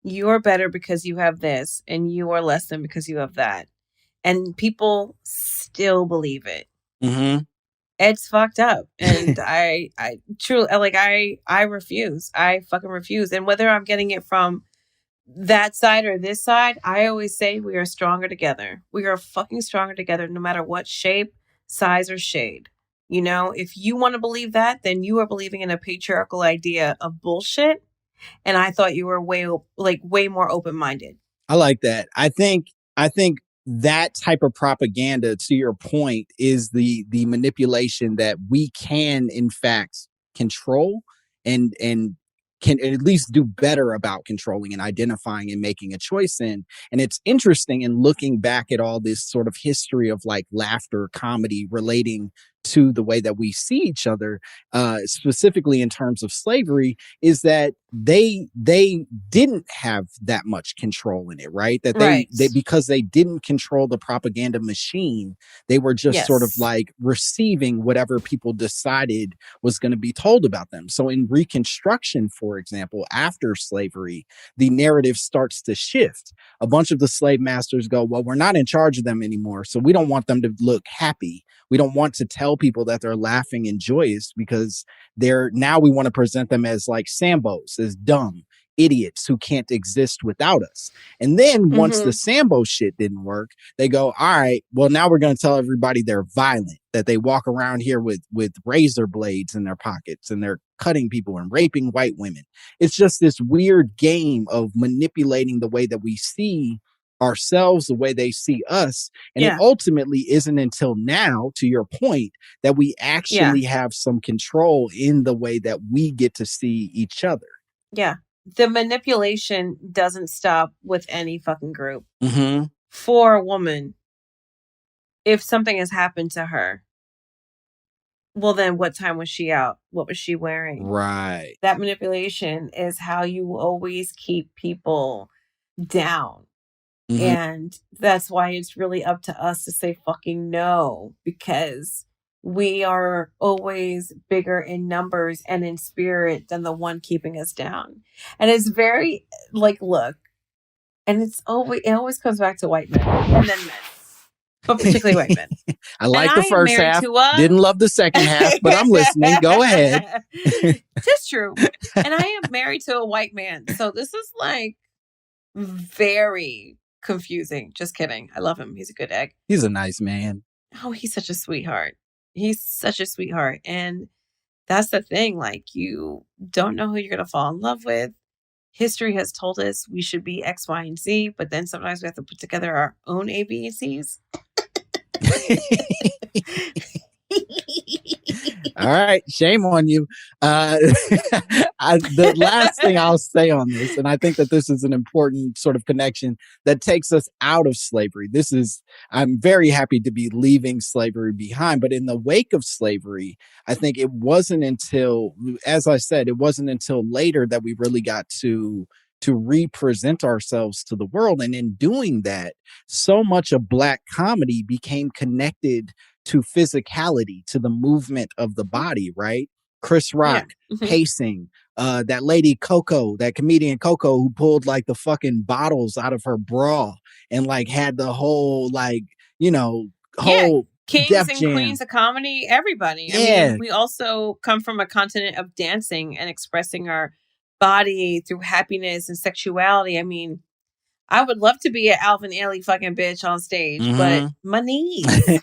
[SPEAKER 1] you are better because you have this, and you are less than because you have that. And people still believe it. It's fucked up. And I truly, like, I refuse. I fucking refuse. And whether I'm getting it from that side or this side, I always say we are stronger together. We are fucking stronger together, no matter what shape, size, or shade. You know, if you want to believe that, then you are believing in a patriarchal idea of bullshit. And I thought you were way more open-minded.
[SPEAKER 2] I like that. I think that type of propaganda, to your point, is the manipulation that we can in fact control and can at least do better about controlling and identifying and making a choice in. And it's interesting in looking back at all this sort of history of like laughter, comedy relating to the way that we see each other, specifically in terms of slavery, is that they didn't have that much control in it, right? That they because they didn't control the propaganda machine, they were just sort of like receiving whatever people decided was going to be told about them. So in Reconstruction, for example, after slavery, the narrative starts to shift. A bunch of the slave masters go, well, we're not in charge of them anymore, so we don't want them to look happy. We don't want to tell people that they're laughing and joyous because now we want to present them as like Sambos, as dumb idiots who can't exist without us. And then once the Sambo shit didn't work, they go, all right, well, now we're going to tell everybody they're violent, that they walk around here with razor blades in their pockets and they're cutting people and raping white women. It's just this weird game of manipulating the way that we see ourselves, the way they see us. And it ultimately isn't until now, to your point, that we actually have some control in the way that we get to see each other.
[SPEAKER 1] Yeah. The manipulation doesn't stop with any fucking group.
[SPEAKER 2] Mm-hmm.
[SPEAKER 1] For a woman, if something has happened to her, well, then what time was she out? What was she wearing?
[SPEAKER 2] Right.
[SPEAKER 1] That manipulation is how you always keep people down. Mm-hmm. And that's why it's really up to us to say fucking no, because we are always bigger in numbers and in spirit than the one keeping us down. And it's very like, look, and it always comes back to white men and then men, but particularly white men.
[SPEAKER 2] I like the first half, didn't love the second half, but I'm listening. Go ahead.
[SPEAKER 1] It's true. And I am married to a white man. So this is like very confusing. Just kidding. I love him. He's a good egg.
[SPEAKER 2] He's a nice man.
[SPEAKER 1] Oh, he's such a sweetheart. He's such a sweetheart. And that's the thing. Like, you don't know who you're going to fall in love with. History has told us we should be X, Y, and Z, but then sometimes we have to put together our own A, B, and C's.
[SPEAKER 2] All right, shame on you. The last thing I'll say on this, and I think that this is an important sort of connection that takes us out of slavery. I'm very happy to be leaving slavery behind, but in the wake of slavery, I think it wasn't until, as I said, it wasn't until later that we really got to represent ourselves to the world. And in doing that, so much of Black comedy became connected to physicality, to the movement of the body, right? Chris Rock, pacing, that lady Coco, that comedian Coco, who pulled like the fucking bottles out of her bra and like had the whole whole
[SPEAKER 1] kings
[SPEAKER 2] Def
[SPEAKER 1] and
[SPEAKER 2] Jam.
[SPEAKER 1] Queens of comedy, everybody. I mean, we also come from a continent of dancing and expressing our body through happiness and sexuality. I mean, I would love to be an Alvin Ailey fucking bitch on stage, but my knees.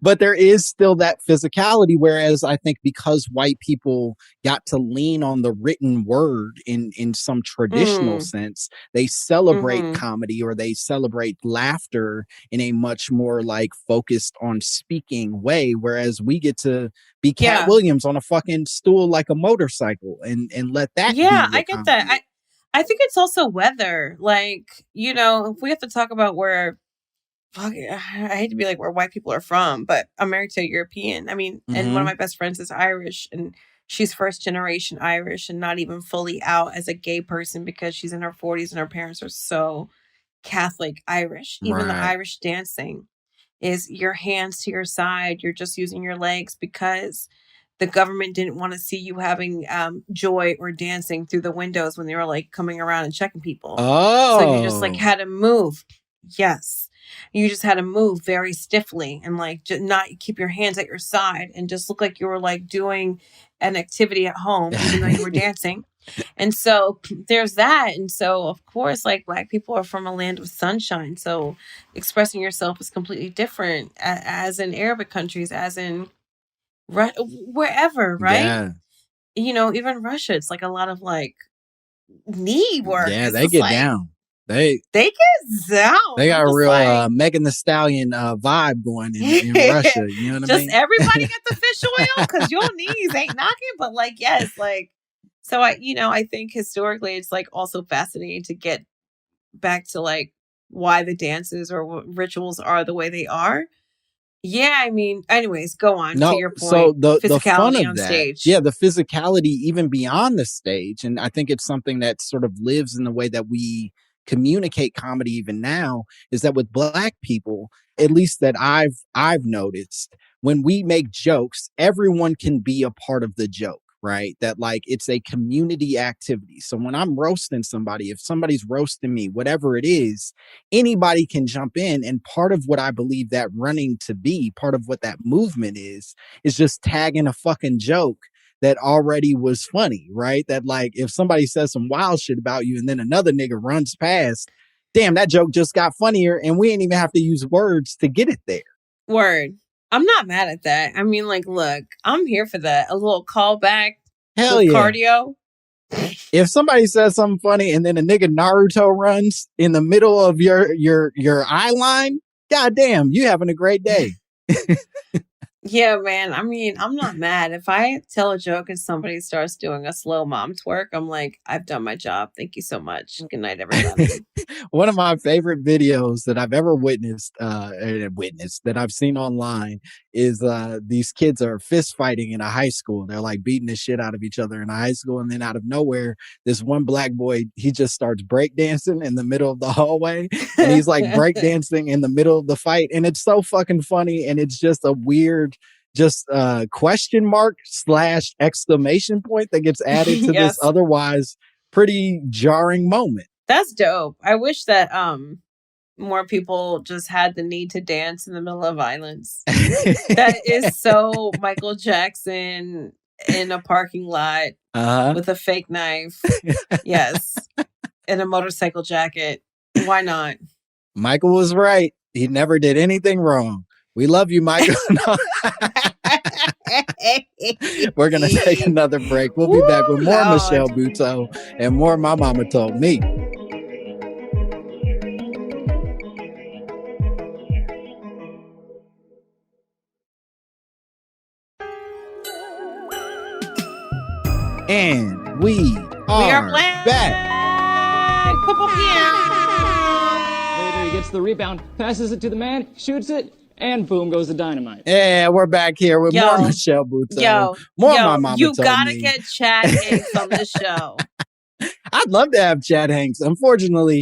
[SPEAKER 2] But there is still that physicality, whereas I think because white people got to lean on the written word in some traditional sense, they celebrate comedy, or they celebrate laughter in a much more like focused on speaking way, whereas we get to be Cat Williams on a fucking stool like a motorcycle and let that be
[SPEAKER 1] I get that. I think it's also weather. Like, you know, if we have to talk about where, I hate to be like where white people are from, but I'm married to a European. I mean, and one of my best friends is Irish, and she's first generation Irish and not even fully out as a gay person because she's in her 40s and her parents are so Catholic Irish. Even the Irish dancing is your hands to your side. You're just using your legs because the government didn't want to see you having joy or dancing through the windows when they were like coming around and checking people.
[SPEAKER 2] Oh.
[SPEAKER 1] So you just like had to move. Yes. You just had to move very stiffly and like just not keep your hands at your side and just look like you were like doing an activity at home, even though you were dancing. And so there's that. And so, of course, like Black people are from a land of sunshine. So expressing yourself is completely different as in Arabic countries, as in wherever, right?
[SPEAKER 2] Yeah.
[SPEAKER 1] You know, even Russia, it's like a lot of like knee work.
[SPEAKER 2] Yeah,
[SPEAKER 1] It's
[SPEAKER 2] they
[SPEAKER 1] just
[SPEAKER 2] get
[SPEAKER 1] like,
[SPEAKER 2] down. They
[SPEAKER 1] get down.
[SPEAKER 2] got
[SPEAKER 1] I'm
[SPEAKER 2] a
[SPEAKER 1] just
[SPEAKER 2] real
[SPEAKER 1] like,
[SPEAKER 2] Megan Thee Stallion vibe going in Russia. You know what I
[SPEAKER 1] just
[SPEAKER 2] mean?
[SPEAKER 1] everybody get the fish oil because your knees ain't knocking. But like, yes, like, so I think historically it's like also fascinating to get back to like why the dances or rituals are the way they are. Yeah, I mean, anyways, go on to
[SPEAKER 2] No,
[SPEAKER 1] your
[SPEAKER 2] so
[SPEAKER 1] point.
[SPEAKER 2] the fun
[SPEAKER 1] Physicality
[SPEAKER 2] of
[SPEAKER 1] on
[SPEAKER 2] that,
[SPEAKER 1] stage.
[SPEAKER 2] yeah, the physicality even beyond the stage, and I think it's something that sort of lives in the way that we communicate comedy even now, is that with Black people, at least that I've noticed, when we make jokes, everyone can be a part of the joke, right? That like it's a community activity. So when I'm roasting somebody, if somebody's roasting me, whatever it is, anybody can jump in. And part of what I believe that running to be, part of what that movement is just tagging a fucking joke that already was funny, right? That like if somebody says some wild shit about you and then another nigga runs past, damn, that joke just got funnier and we ain't even have to use words to get it there.
[SPEAKER 1] Word. I'm not mad at that. I mean, like, look, I'm here for that. A little callback
[SPEAKER 2] Hell
[SPEAKER 1] with
[SPEAKER 2] yeah.
[SPEAKER 1] cardio.
[SPEAKER 2] If somebody says something funny and then a nigga Naruto runs in the middle of your eye line, goddamn, you having a great day.
[SPEAKER 1] Yeah, man. I mean, I'm not mad. If I tell a joke and somebody starts doing a slow mom twerk, I'm like, I've done my job. Thank you so much. Good night, everybody.
[SPEAKER 2] One of my favorite videos that I've ever witnessed that I've seen online is these kids are fist fighting in a high school. They're like beating the shit out of each other in a high school. And then out of nowhere, this one Black boy, he just starts breakdancing in the middle of the hallway. And he's like breakdancing in the middle of the fight. And it's so fucking funny. And it's just a weird question mark / exclamation point that gets added to
[SPEAKER 1] Yes.
[SPEAKER 2] this otherwise pretty jarring moment.
[SPEAKER 1] That's dope. I wish that more people just had the need to dance in the middle of violence. That is so Michael Jackson in a parking lot with a fake knife. Yes. In a motorcycle jacket. Why not?
[SPEAKER 2] Michael was right. He never did anything wrong. We love you, Michael. We're going to take another break. We'll be back with more Michelle Buteau and more My Mama Told Me. And we are back.
[SPEAKER 5] Later, he gets the rebound, passes it to the man, shoots it, and boom goes the dynamite.
[SPEAKER 2] Yeah, we're back here with more Michelle Buteau. More My Mama
[SPEAKER 1] You
[SPEAKER 2] Told
[SPEAKER 1] gotta
[SPEAKER 2] Me.
[SPEAKER 1] get Chad Hanks on this show.
[SPEAKER 2] I'd love to have Chad Hanks. Unfortunately,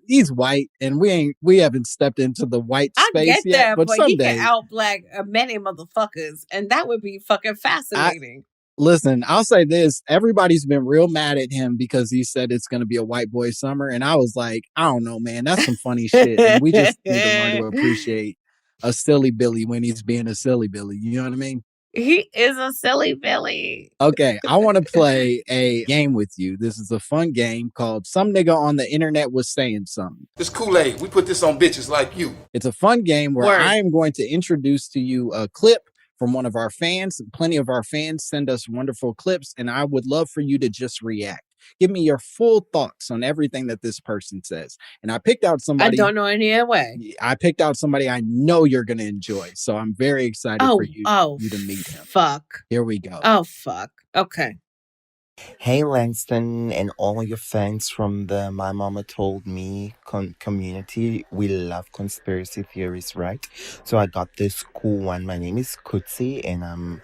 [SPEAKER 2] he's white, and we haven't stepped into the white space yet. But someday
[SPEAKER 1] he can out-black many motherfuckers, and that would be fucking fascinating.
[SPEAKER 2] Listen, I'll say this. Everybody's been real mad at him because he said it's going to be a white boy summer. And I was like, I don't know, man. That's some funny shit. And we just need to learn to appreciate a silly Billy when he's being a silly Billy. You know what I mean?
[SPEAKER 1] He is a silly Billy.
[SPEAKER 2] Okay, I want to play a game with you. This is a fun game called Some Nigga on the Internet Was Saying Something.
[SPEAKER 6] This Kool-Aid, we put this on bitches like you.
[SPEAKER 2] It's a fun game where I am going to introduce to you a clip from one of our fans. Plenty of our fans send us wonderful clips, and I would love for you to just react. Give me your full thoughts on everything that this person says. And I picked out somebody.
[SPEAKER 1] I don't know any other way.
[SPEAKER 2] I picked out somebody I know you're going to enjoy. So I'm very excited for you to meet him.
[SPEAKER 1] Fuck.
[SPEAKER 2] Here we go.
[SPEAKER 1] Oh, fuck. Okay.
[SPEAKER 7] Hey, Langston and all your fans from the My Mama Told Me community. We love conspiracy theories, right? So I got this cool one. My name is Kutsi, and I'm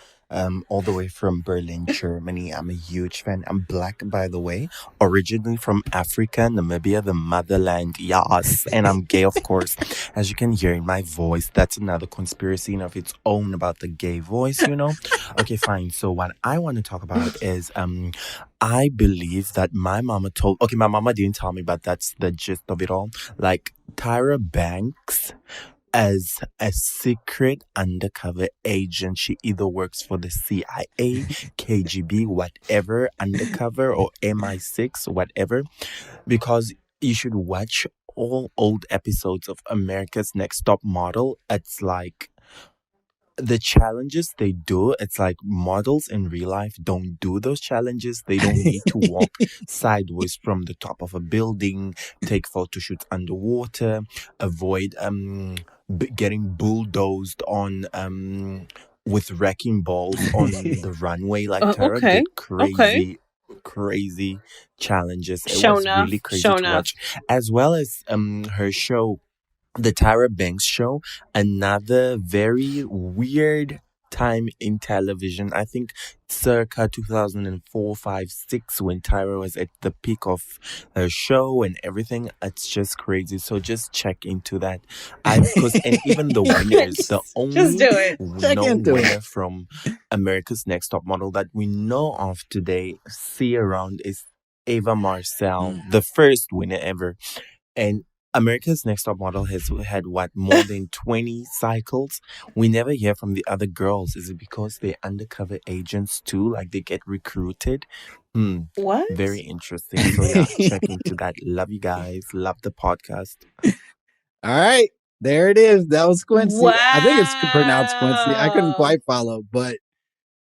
[SPEAKER 7] all the way from Berlin, Germany. I'm a huge fan. I'm Black, by the way. Originally from Africa, Namibia, the motherland. Yes. And I'm gay, of course. As you can hear in my voice, that's another conspiracy of its own about the gay voice, you know? Okay, fine. So what I want to talk about is I believe that my mama my mama didn't tell me, but that's the gist of it all. Like, Tyra Banks as a secret undercover agent. She either works for the CIA, KGB, whatever, undercover, or MI6, whatever. Because you should watch all old episodes of America's Next Top Model. It's like the challenges they do, it's like models in real life don't do those challenges. They don't need to walk sideways from the top of a building, take photo shoots underwater, avoid getting bulldozed on with wrecking balls on the runway. Like Tara
[SPEAKER 1] okay.
[SPEAKER 7] did crazy challenges. It
[SPEAKER 1] Show
[SPEAKER 7] was
[SPEAKER 1] enough.
[SPEAKER 7] really crazy
[SPEAKER 1] Show
[SPEAKER 7] to
[SPEAKER 1] enough.
[SPEAKER 7] watch, as well as her show, the Tyra Banks Show, another very weird time in television. I think circa 2004, 5, 6, when Tyra was at the peak of her show and everything. It's just crazy. So just check into that. And even the winners, the only
[SPEAKER 1] do it.
[SPEAKER 7] known winner from America's Next Top Model that we know of today, see around, is Ava Marcel, the first winner ever. And America's Next Top Model has had more than 20 cycles. We never hear from the other girls. Is it because they're undercover agents too? Like they get recruited?
[SPEAKER 1] What?
[SPEAKER 7] Very interesting. So yeah, check into that. Love you guys. Love the podcast.
[SPEAKER 2] All right. There it is. That was Quincy.
[SPEAKER 1] Wow.
[SPEAKER 2] I think it's pronounced Quincy. I couldn't quite follow, but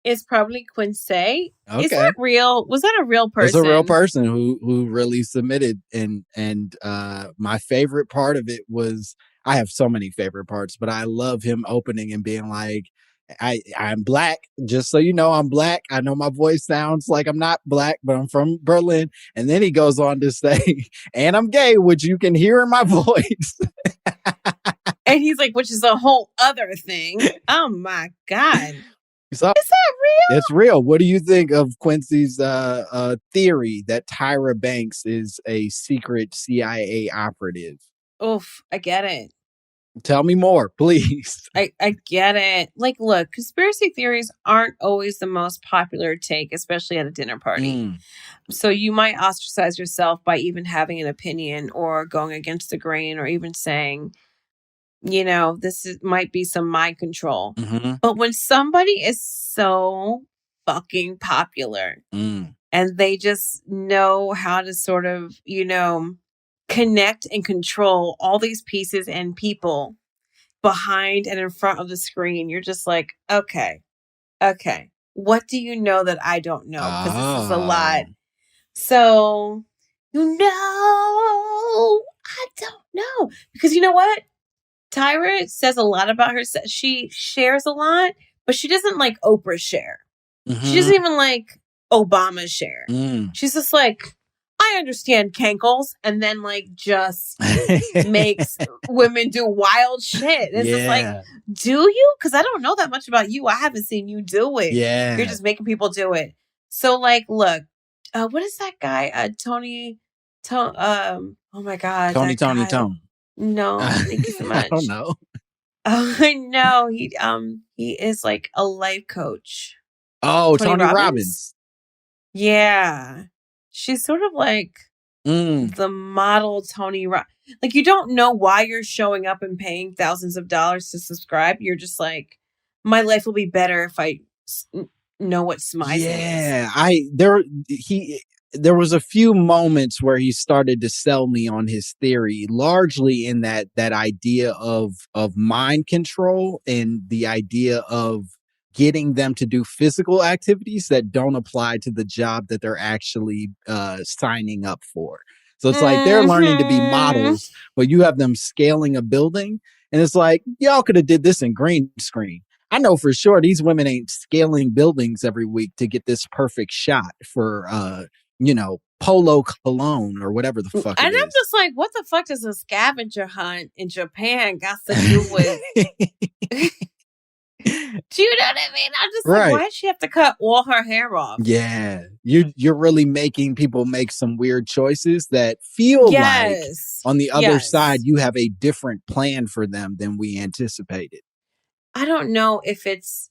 [SPEAKER 1] it's probably Quincy.
[SPEAKER 2] Okay.
[SPEAKER 1] Is that real? Was that a real person?
[SPEAKER 2] It's a real person who really submitted. And my favorite part of it was, I have so many favorite parts, but I love him opening and being like, I'm black. Just so you know, I'm black. I know my voice sounds like I'm not black, but I'm from Berlin. And then he goes on to say, and I'm gay, which you can hear in my voice.
[SPEAKER 1] And he's like, which is a whole other thing. Oh my God.
[SPEAKER 2] So,
[SPEAKER 1] is that real?
[SPEAKER 2] It's real. What do you think of Quincy's theory that Tyra Banks is a secret CIA operative?
[SPEAKER 1] Oof, I get it.
[SPEAKER 2] Tell me more, please.
[SPEAKER 1] I get it. Like, look, conspiracy theories aren't always the most popular take, especially at a dinner party. So you might ostracize yourself by even having an opinion or going against the grain or even saying, might be some mind control.
[SPEAKER 2] Mm-hmm.
[SPEAKER 1] But when somebody is so fucking popular and they just know how to sort of, connect and control all these pieces and people behind and in front of the screen, you're just like, okay. What do you know that I don't know? Because this is a lot. So, I don't know. Because you know what? Tyra says a lot about herself. She shares a lot, but she doesn't like Oprah share. Mm-hmm. She doesn't even like Obama share. She's just like, I understand cankles, and then like just makes women do wild shit. It's just like, do you? Because I don't know that much about you. I haven't seen you do it.
[SPEAKER 2] Yeah.
[SPEAKER 1] You're just making people do it. So like, look, what is that guy? Tony. Oh my God.
[SPEAKER 2] Tony.
[SPEAKER 1] No, thank you so much.
[SPEAKER 2] I don't know.
[SPEAKER 1] No, he is like a life coach.
[SPEAKER 2] Oh, Tony Robbins.
[SPEAKER 1] Yeah. She's sort of like the model Tony Robbins. Like, you don't know why you're showing up and paying thousands of dollars to subscribe. You're just like, my life will be better if I know what smizing is.
[SPEAKER 2] There was a few moments where he started to sell me on his theory, largely in that idea of mind control and the idea of getting them to do physical activities that don't apply to the job that they're actually signing up for. So it's like they're learning to be models, but you have them scaling a building. And it's like, y'all could have did this in green screen. I know for sure these women ain't scaling buildings every week to get this perfect shot for, Polo Cologne or whatever the fuck it is.
[SPEAKER 1] And I'm just like, what the fuck does a scavenger hunt in Japan got to do with... Do you know what I mean? I'm just like, why does she have to cut all her hair off?
[SPEAKER 2] Yeah. You're really making people make some weird choices that feel like on the other side, you have a different plan for them than we anticipated.
[SPEAKER 1] I don't know if it's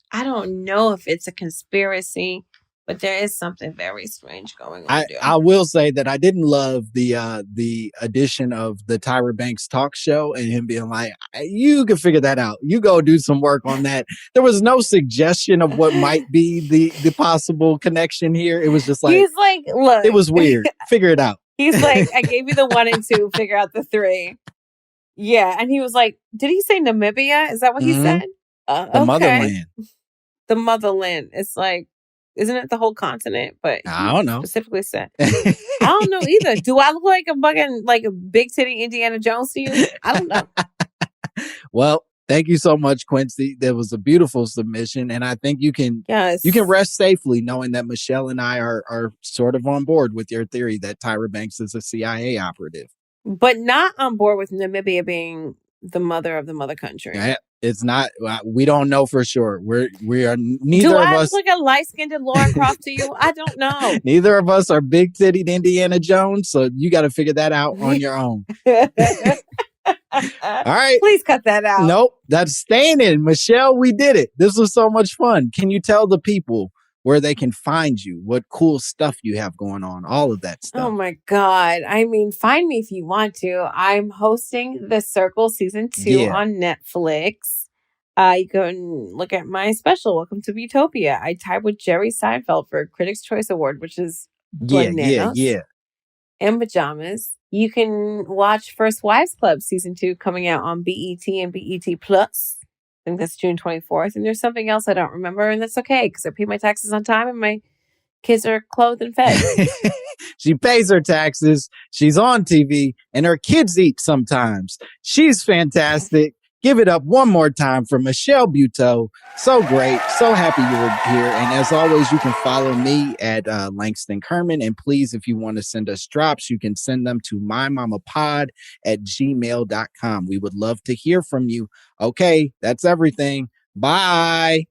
[SPEAKER 1] a conspiracy. But there is something very strange going on.
[SPEAKER 2] I will say that I didn't love the addition of the Tyra Banks talk show and him being like, you can figure that out. You go do some work on that. There was no suggestion of what might be the possible connection here. It was just like,
[SPEAKER 1] he's like, look,
[SPEAKER 2] it was weird. Figure it out.
[SPEAKER 1] He's like, I gave you the 1 and 2, figure out the 3. Yeah. And he was like, did he say Namibia? Is that what he said?
[SPEAKER 2] The motherland.
[SPEAKER 1] The motherland. It's like, isn't it the whole continent? But
[SPEAKER 2] I don't know.
[SPEAKER 1] Specifically said. I don't know either. Do I look like a fucking like a big titty Indiana Jones to you? I don't know.
[SPEAKER 2] Well, thank you so much, Quincy. That was a beautiful submission, and I think you can rest safely knowing that Michelle and I are sort of on board with your theory that Tyra Banks is a CIA operative,
[SPEAKER 1] but not on board with Namibia being the mother of the mother country.
[SPEAKER 2] Yeah, it's not. We don't know for sure. We are neither
[SPEAKER 1] Do
[SPEAKER 2] of
[SPEAKER 1] I
[SPEAKER 2] us.
[SPEAKER 1] look like a light-skinned Laura Croft to you? I don't know.
[SPEAKER 2] Neither of us are big-titted Indiana Jones, so you got to figure that out on your own. All right.
[SPEAKER 1] Please cut that out.
[SPEAKER 2] Nope. That's staying in. Michelle, we did it. This was so much fun. Can you tell the people where they can find you, what cool stuff you have going on, all of that stuff?
[SPEAKER 1] Oh my God. I mean, find me if you want to. I'm hosting The Circle Season 2 on Netflix. You can look at my special, Welcome to Buteaupia. I tied with Jerry Seinfeld for a Critics' Choice Award, which is bananas. And pajamas. You can watch First Wives Club Season 2 coming out on BET and BET Plus. I think that's June 24th. And there's something else I don't remember, and that's okay because I pay my taxes on time and my kids are clothed and fed.
[SPEAKER 2] She pays her taxes. She's on TV and her kids eat sometimes. She's fantastic. Give it up one more time for Michelle Buteau. So great. So happy you were here. And as always, you can follow me at Langston Kerman. And please, if you want to send us drops, you can send them to mymommapod@gmail.com. We would love to hear from you. Okay, that's everything. Bye.